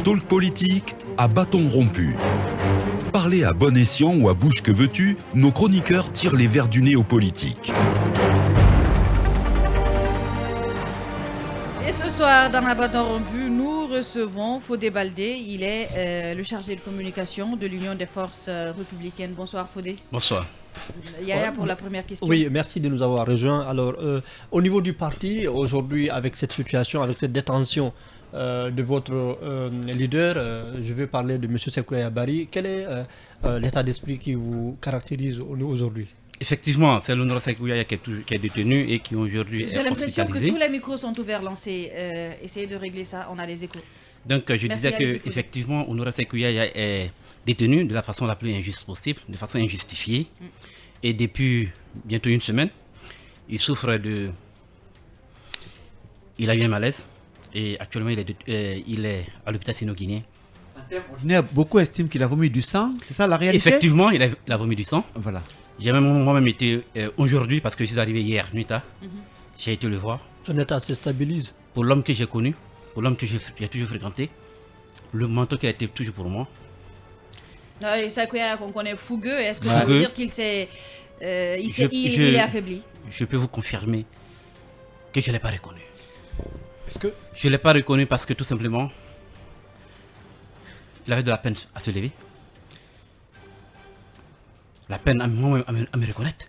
Talk politique à bâton rompu. Parler à bon escient ou à bouche que veux-tu, nos chroniqueurs tirent les vers du nez aux politiques. Et ce soir, dans la bâton rompu, nous recevons Fodé Baldé. Il est le chargé de communication de l'Union des forces républicaines. Bonsoir Fodé. Bonsoir. Yaya pour la première question. Oui, merci de nous avoir rejoints. Alors, au niveau du parti, aujourd'hui, avec cette situation, avec cette détention de votre leader, je veux parler de M. Sékou Yabari. Quel est l'état d'esprit qui vous caractérise aujourd'hui? Effectivement, c'est l'honorable Sékou Yaya qui est détenu et qui aujourd'hui est hospitalisé. J'ai l'impression que tous les micros sont ouverts, lancés. Essayez de régler ça, on a les échos. Donc, je disais qu'effectivement, honorable Sékou Yaya est détenu de la façon la plus injuste possible, de façon injustifiée. Et depuis bientôt une semaine, il souffre de... Il a eu un malaise et actuellement il est à l'hôpital sino-guinéen. Beaucoup estiment qu'il a vomi du sang, c'est ça la réalité? Effectivement, il a vomi du sang. Voilà. J'ai moi-même été aujourd'hui, parce que je suis arrivé hier nuit tard, j'ai été le voir. Son état se stabilise. Pour l'homme que j'ai connu, pour l'homme que j'ai toujours fréquenté, le mentor qui a été toujours pour moi. Sékou Yaya qu'on connaît fougueux, est-ce que ça veut dire qu'il s'est, il est affaibli? Je peux vous confirmer que je ne l'ai pas reconnu. Est-ce que... Je ne l'ai pas reconnu parce que tout simplement, il avait de la peine à se lever. La peine à me reconnaître.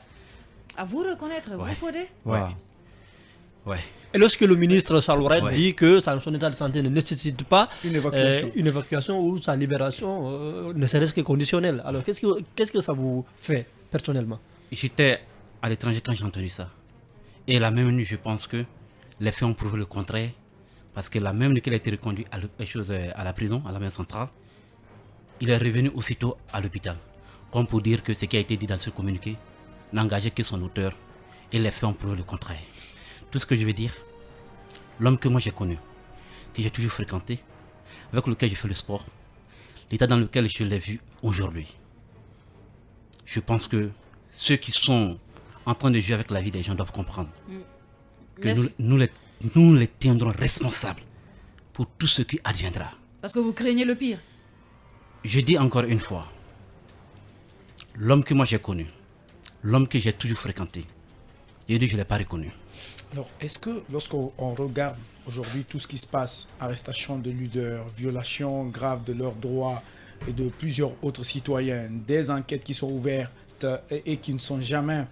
À vous reconnaître, vous Fodé? Ouais. Et lorsque le ministre Saloret dit que son état de santé ne nécessite pas une évacuation ou sa libération ne serait-ce que conditionnelle, alors qu'est-ce que ça vous fait personnellement? J'étais à l'étranger quand j'ai entendu ça. Et la même nuit, je pense que les faits ont prouvé le contraire. Parce que la même nuit qu'il a été reconduit à la prison, à la maison centrale, il est revenu aussitôt à l'hôpital. Comme pour dire que ce qui a été dit dans ce communiqué n'engageait que son auteur. Et les faits ont prouvé le contraire. Tout ce que je veux dire, l'homme que moi j'ai connu, que j'ai toujours fréquenté, avec lequel j'ai fait le sport, l'état dans lequel je l'ai vu aujourd'hui, je pense que ceux qui sont en train de jouer avec la vie des gens doivent comprendre que nous les tiendrons responsables pour tout ce qui adviendra. Parce que vous craignez le pire. Je dis encore une fois, l'homme que moi j'ai connu, l'homme que j'ai toujours fréquenté, je ne l'ai pas reconnu. Alors, est-ce que lorsqu'on regarde aujourd'hui tout ce qui se passe, arrestation de leaders, violation grave de leurs droits et de plusieurs autres citoyens, des enquêtes qui sont ouvertes et qui ne sont jamais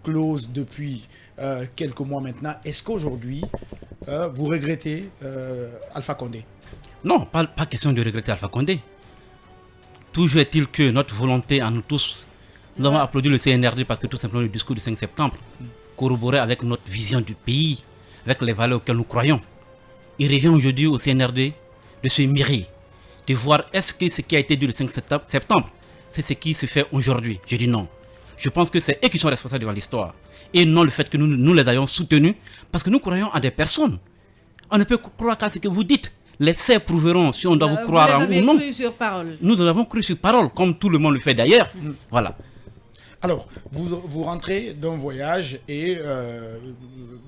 closes depuis quelques mois maintenant, est-ce qu'aujourd'hui vous regrettez Alpha Condé? Non, pas question de regretter Alpha Condé. Toujours est-il que notre volonté à nous tous, nous avons applaudi le CNRD parce que tout simplement le discours du 5 septembre corroboré avec notre vision du pays, avec les valeurs auxquelles nous croyons. Il revient aujourd'hui au CNRD de se mirer, de voir est-ce que ce qui a été dit le 5 septembre, c'est ce qui se fait aujourd'hui. Je dis non. Je pense que c'est eux qui sont responsables devant l'histoire. Et non le fait que nous les ayons soutenus, parce que nous croyons à des personnes. On ne peut croire qu'à ce que vous dites. Les faits prouveront si on doit vous croire ou non. Vous avez cru sur parole. Nous avons cru sur parole, comme tout le monde le fait d'ailleurs. Voilà. Alors, vous rentrez d'un voyage et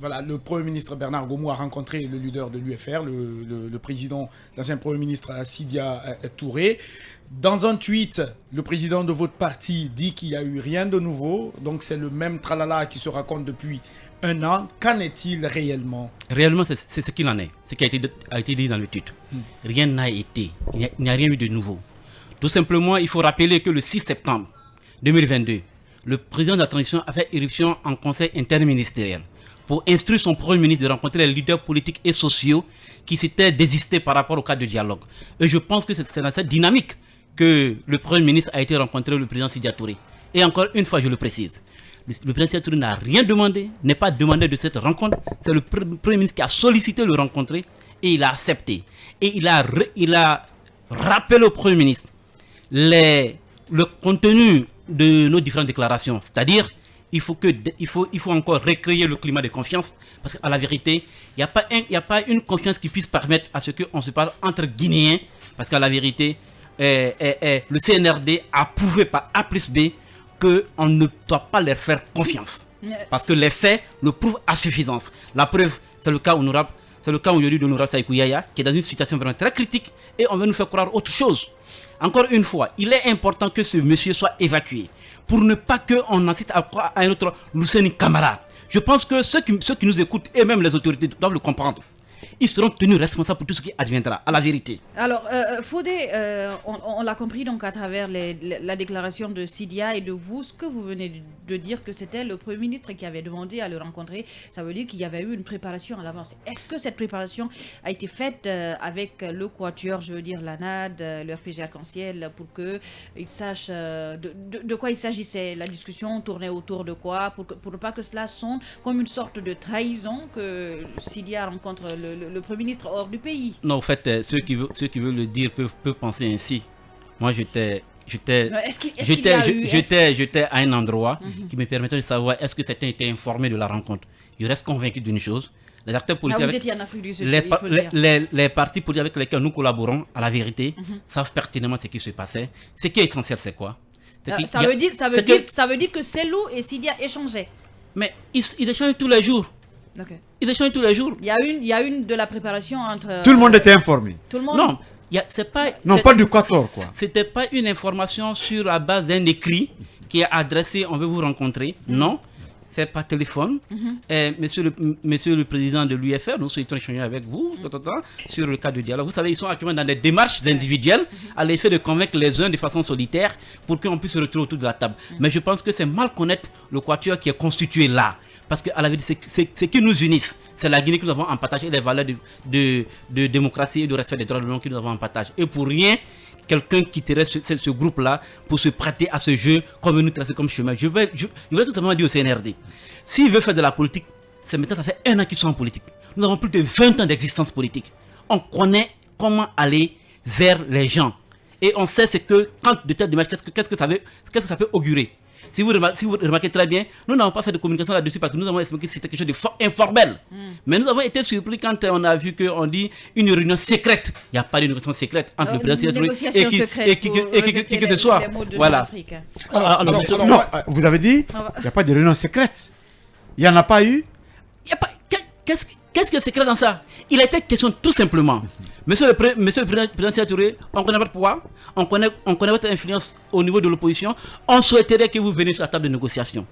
voilà, le Premier ministre Bernard Gomou a rencontré le leader de l'UFR, le président, l'ancien Premier ministre Sidia Touré. Dans un tweet, le président de votre parti dit qu'il n'y a eu rien de nouveau. Donc c'est le même tralala qui se raconte depuis un an. Qu'en est-il réellement? Réellement, c'est ce qu'il en est. Ce qui a été dit dans le titre. Rien n'a été. Il n'y a rien eu de nouveau. Tout simplement, il faut rappeler que le 6 septembre 2022, le président de la transition a fait éruption en conseil interministériel pour instruire son premier ministre de rencontrer les leaders politiques et sociaux qui s'étaient désistés par rapport au cadre de dialogue. Et je pense que c'est dans cette dynamique que le premier ministre a été rencontré le président Sidia Touré. Et encore une fois, je le précise, le président Sidia Touré n'a rien demandé, n'est pas demandé de cette rencontre. C'est le premier ministre qui a sollicité le rencontrer et il a accepté. Et il a rappelé au premier ministre le contenu de nos différentes déclarations. C'est-à-dire, il faut encore recréer le climat de confiance. Parce qu'à la vérité, il n'y a pas une confiance qui puisse permettre à ce qu'on se parle entre Guinéens. Parce qu'à la vérité, le CNRD a prouvé par A plus B qu'on ne doit pas leur faire confiance. Parce que les faits le prouvent à suffisance. La preuve, c'est le cas honorable C'est le cas aujourd'hui de Noura Saïkouyaya, qui est dans une situation vraiment très critique, et on veut nous faire croire autre chose. Encore une fois, il est important que ce monsieur soit évacué, pour ne pas qu'on assiste à un autre Luceni Camara. Je pense que ceux qui nous écoutent, et même les autorités, doivent le comprendre. Ils seront tenus responsables pour tout ce qui adviendra, à la vérité. Alors, Fodé, on l'a compris donc à travers la déclaration de Sidia et de vous, ce que vous venez de dire que c'était le Premier ministre qui avait demandé à le rencontrer. Ça veut dire qu'il y avait eu une préparation à l'avance. Est-ce que cette préparation a été faite avec le Quatuor, je veux dire la NAD, le RPG Arc-en-Ciel, pour qu'ils sachent de quoi il s'agissait? La discussion tournait autour de quoi? Pour ne pas que cela sonne comme une sorte de trahison que Sidia rencontre le Premier ministre hors du pays. Non, en fait, ceux qui veulent le dire peuvent penser ainsi. Moi, j'étais à un endroit qui me permettait de savoir est-ce que certains étaient informés de la rencontre. Je reste convaincu d'une chose. Les acteurs politiques, vous étiez en Afrique du Sud, les partis politiques avec lesquels nous collaborons, à la vérité, savent pertinemment ce qui se passait. Ce qui est essentiel, c'est quoi? Ça veut dire que Selou et Sidia échangeaient. Mais ils échangent tous les jours. Okay. Ils échangent tous les jours. Il y a une de la préparation entre... Tout le monde était informé. Tout le monde... Non, c'est pas... Non, pas du Quatuor, quoi. C'était pas une information sur la base d'un écrit qui est adressé, on veut vous rencontrer. Non, c'est par téléphone. Monsieur le président de l'UFR, nous souhaitons échanger avec vous sur le cas de dialogue. Vous savez, ils sont actuellement dans des démarches individuelles à l'effet de convaincre les uns de façon solitaire pour qu'on puisse se retrouver autour de la table. Mais je pense que c'est mal connaître le Quatuor qui est constitué là. Parce qu'à la vérité, ce qui nous unissent, c'est la Guinée que nous avons en partage et les valeurs de démocratie et de respect des droits de l'homme que nous avons en partage. Et pour rien, quelqu'un quitterait ce groupe-là pour se prêter à ce jeu qu'on veut nous tracer comme chemin. Je vais tout simplement dire au CNRD, s'il veut faire de la politique, c'est maintenant, ça fait 1 an qu'ils sont en politique. Nous avons plus de 20 ans d'existence politique. On connaît comment aller vers les gens. Et on sait ce que, quand de telles démarches, qu'est-ce que ça peut augurer. Si vous remarquez très bien, nous n'avons pas fait de communication là-dessus parce que nous avons expliqué que c'était quelque chose de informel. Mais nous avons été surpris quand on a vu qu'on dit une réunion secrète. Il n'y a pas de négociation secrète entre le président et qui que ce soit. Voilà. Non, vous avez dit il n'y a pas de réunion secrète. Il n'y en a pas eu. Qu'est-ce qui est secret dans ça? Il a été question tout simplement. Monsieur le président Sékou Touré, on connaît votre pouvoir, on connaît votre influence au niveau de l'opposition. On souhaiterait que vous veniez sur la table de négociation.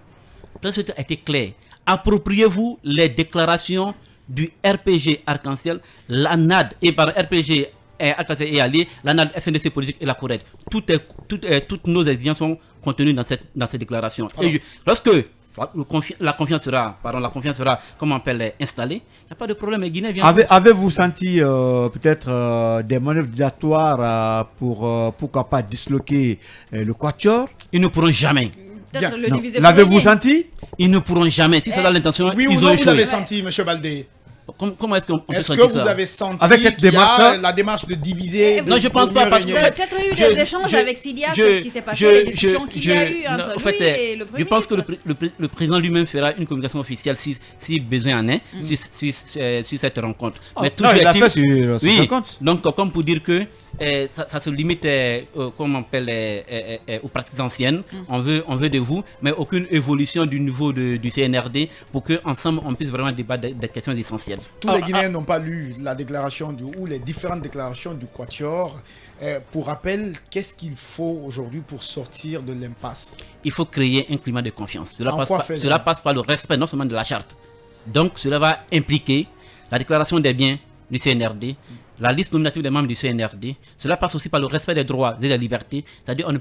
Le président a été clair. Appropriez-vous les déclarations du RPG Arc-en-Ciel, la NAD, et par RPG Arc-en-Ciel et alliés, la NAD, FNDC politique et la CORED. Toutes nos exigences sont contenues dans cette déclaration. Et lorsque la confiance sera, comment on appelle, installée, il n'y a pas de problème. Avez-vous senti peut-être des manœuvres dilatoires pourquoi pas disloquer le Quatuor? Ils ne pourront jamais. L'avez-vous senti? Ils ne pourront jamais. Si c'est là l'intention, oui, ils ont échoué. Vous l'avez senti, M. Baldé? Comment est-ce qu'on peut sentir ça? Est-ce que vous avez senti avec cette démarche, la démarche de diviser? Non, je pense pas, parce que vous avez peut-être eu des échanges avec Sidia sur ce qui s'est passé, les discussions qu'il y a eu entre lui et le Premier ministre. Je pense que le président lui-même fera une communication officielle si besoin en est sur cette rencontre. Mais il l'a fait sur cette rencontre. Donc, comme pour dire que ça se limite comme on appelle, aux pratiques anciennes. On veut de vous, mais aucune évolution du niveau du CNRD pour qu'ensemble on puisse vraiment débattre des questions essentielles. Tous les Guinéens n'ont pas lu la déclaration ou les différentes déclarations du Quatuor. Pour rappel, qu'est-ce qu'il faut aujourd'hui pour sortir de l'impasse? Il faut créer un climat de confiance. Cela passe par le respect non seulement de la charte. Donc cela va impliquer la déclaration des biens du CNRD, la liste nominative des membres du CNRD. Cela passe aussi par le respect des droits et des libertés. C'est-à-dire on ne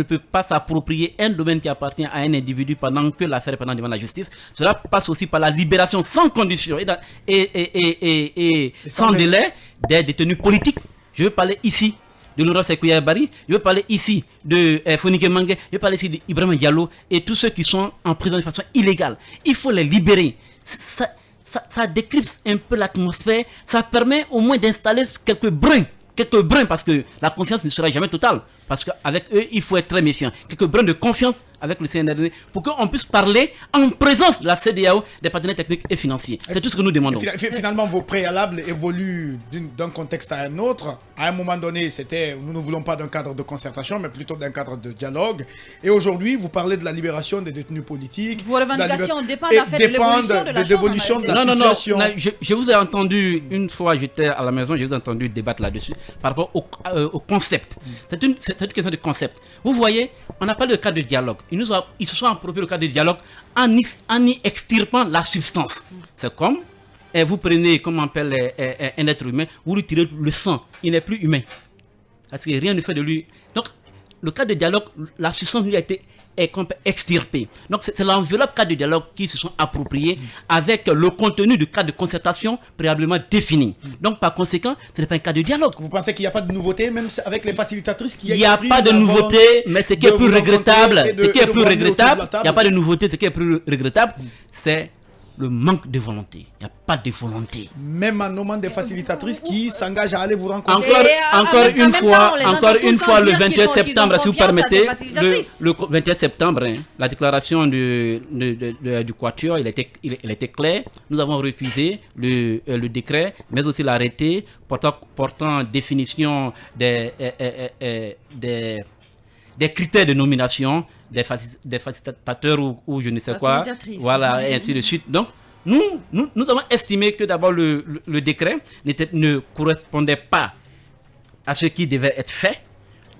peut pas s'approprier un domaine qui appartient à un individu pendant que l'affaire est pendant devant la justice. Cela passe aussi par la libération sans condition et sans délai des détenus politiques. Je veux parler ici de Noura Saïkouyaya Bari, je veux parler ici de Fonike Mangue, je veux parler ici d'Ibrahima Diallo et tous ceux qui sont en prison de façon illégale. Il faut les libérer. Ça décrypte un peu l'atmosphère, ça permet au moins d'installer quelques brins parce que la confiance ne sera jamais totale. Parce qu'avec eux, il faut être très méfiant. Quelques brins de confiance avec le CNRD pour qu'on puisse parler en présence de la CEDEAO, des partenaires techniques et financiers. C'est tout ce que nous demandons. Finalement, vos préalables évoluent d'un contexte à un autre. À un moment donné, nous ne voulons pas d'un cadre de concertation, mais plutôt d'un cadre de dialogue. Et aujourd'hui, vous parlez de la libération des détenus politiques. Vos revendications dépendent en fait de l'évolution de la situation. Non, je vous ai entendu, une fois j'étais à la maison, je vous ai entendu débattre là-dessus, par rapport au concept. C'est une question de concept. Vous voyez, on n'a pas de cadre de dialogue. Ils se sont appropriés le cadre de dialogue en y extirpant la substance. C'est comme, vous prenez, comme on appelle un être humain, vous lui tirez le sang, il n'est plus humain. Parce que rien ne fait de lui. Donc, le cadre de dialogue, la substance lui a été extirpée. Donc, c'est l'enveloppe cadre de dialogue qui se sont appropriés avec le contenu du cadre de concertation préalablement défini. Donc, par conséquent, ce n'est pas un cadre de dialogue. Vous pensez qu'il n'y a pas de nouveauté, même avec les facilitatrices qui... Il n'y a pas de nouveauté, mais ce qui est plus regrettable, il n'y a pas de nouveauté, ce qui est plus regrettable, c'est le manque de volonté. Il n'y a pas de volonté. Même en nommant des facilitatrices qui s'engagent à aller vous rencontrer. Encore une fois, le 21 septembre, si vous permettez, le 21 septembre, la déclaration du Quatuor, il était clair. Nous avons récusé le décret, mais aussi l'arrêté portant définition des critères de nomination des facilitateurs ou je ne sais quoi, voilà, et ainsi de suite. Donc, nous avons estimé que d'abord le décret ne correspondait pas à ce qui devait être fait.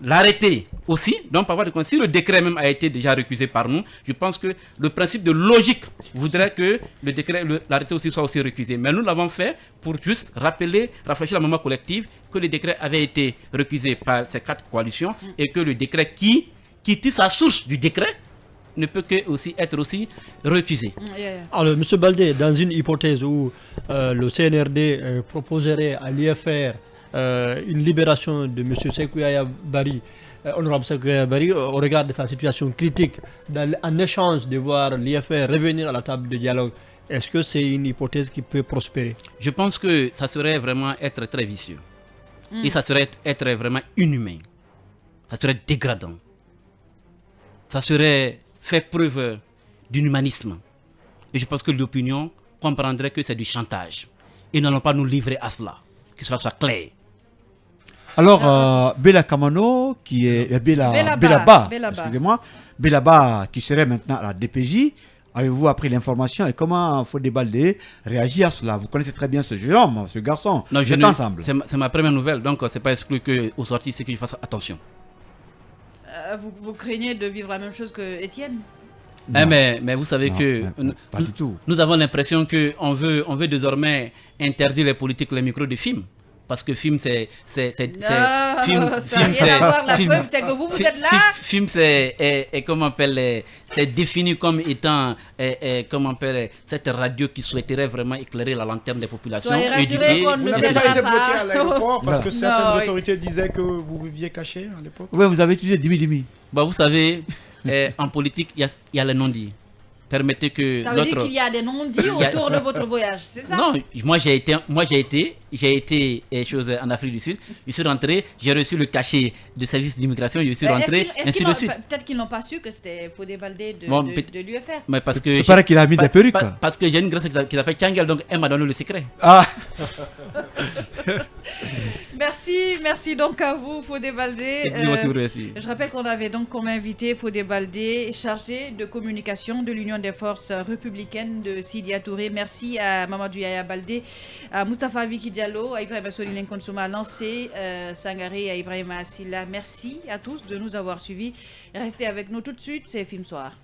L'arrêté aussi, donc par voie de si le décret même a été déjà récusé par nous, je pense que le principe de logique voudrait que le décret, l'arrêté aussi soit aussi récusé. Mais nous l'avons fait pour juste rafraîchir la mémoire collective que le décret avait été récusé par ces 4 coalitions et que le décret qui tire sa source du décret ne peut que être aussi récusé. Alors, M. Baldé, dans une hypothèse où le CNRD proposerait à l'IFR une libération de M. Sékou Yaya Bari, honorable Sékou Yaya Bari, au regard de sa situation critique, en échange de voir l'IFR revenir à la table de dialogue, est-ce que c'est une hypothèse qui peut prospérer? Je pense que ça serait vraiment être très vicieux. Et ça serait être vraiment inhumain. Ça serait dégradant. Ça serait faire preuve d'inhumanisme. Et je pense que l'opinion comprendrait que c'est du chantage. Ils n'allons pas nous livrer à cela. Que cela soit clair. Alors, Bella Kamano, qui est Bellaba, excusez-moi, Bellaba, qui serait maintenant à la DPJ, avez-vous appris l'information et comment Fodé Baldé réagit à cela? Vous connaissez très bien ce jeune homme, ce garçon. Non, vous êtes ensemble. C'est ma première nouvelle, donc c'est pas exclu qu'au sorti, c'est que je fasse attention. Vous craignez de vivre la même chose que Étienne? Mais vous savez que pas du tout. Nous avons l'impression qu'on veut désormais interdire les politiques, les micros de films. Parce que film, c'est ça n'a rien à voir. La preuve, c'est que vous êtes là. Film, c'est comment on appelle, c'est défini comme étant, comment on appelle, cette radio qui souhaiterait vraiment éclairer la lanterne des populations. Soyez rassurés qu'on ne cédera pas. Vous n'avez pas été bloqué à pas. l'aéroport parce que certaines autorités disaient que vous viviez caché à l'époque. Oui, vous avez utilisé demi-demi. Bah, vous savez, en politique, il y a les non-dits. Permettez que ça veut dire qu'il y a des non-dits autour de votre voyage, c'est ça? Non, moi j'ai été chose en Afrique du Sud. Je suis rentré, j'ai reçu le cachet du service d'immigration, je suis rentré, ainsi de suite. Peut-être qu'ils n'ont pas su que c'était Fodé Baldé de l'UFR. Mais parce que c'est pareil qu'il a mis des perruques. Parce que j'ai une grâce qui s'appelle Tchangel, donc elle m'a donné le secret. Ah. Merci donc à vous, Fodé Baldé. Je rappelle qu'on avait donc comme invité Fodé Baldé, chargé de communication de l'Union des forces républicaines de Sidya Touré. Merci à Mamadou Yaya Baldé, à Moustapha Viki Diallo, à Ibrahima Solinen Konsouma, Lancé, Sangaré, à Ibrahima Assila. Merci à tous de nous avoir suivis. Restez avec nous tout de suite, c'est Film Soir.